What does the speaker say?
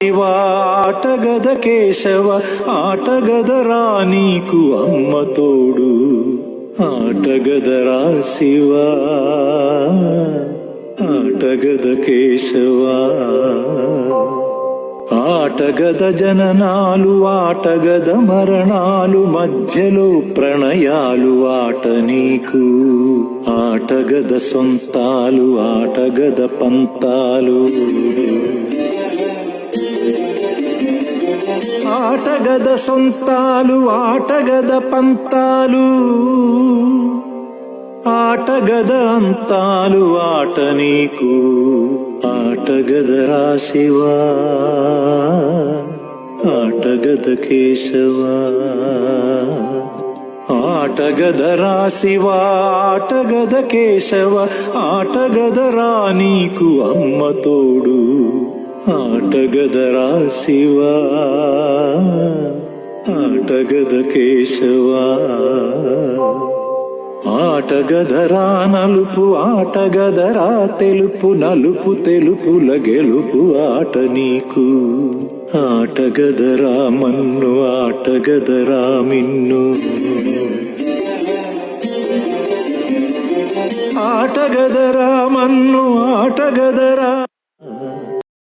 ఆటగద కేశవ ఆటగదరా నీకు అమ్మ తోడు ఆటగదరా శివ ఆటగద కేశవ ఆటగద జననాలు ఆటగద మరణాలు మధ్యలో ప్రణయాలు ఆట నీకు ఆటగద సొంతాలు ఆటగద పంతాలు ఆటగద సొంతాలు ఆటగద పంతాలు ఆటగద అంతాలు ఆట నీకు ఆటగదరా శివ ఆటగద కేశవ ఆటగదరా శివ ఆటగద కేశవ ఆటగదరా నీకు అమ్మ తోడు ఆటగదరా శివ ఆటగద కేశవ ఆటగదరా నలుపు ఆటగదరా తెలుపు నలుపు తెలుపుల గెలుపు ఆట నీకు ఆటగదరా మన్ను ఆటగదరా మిన్ను ఆటగదరా మన్ను ఆటగదరా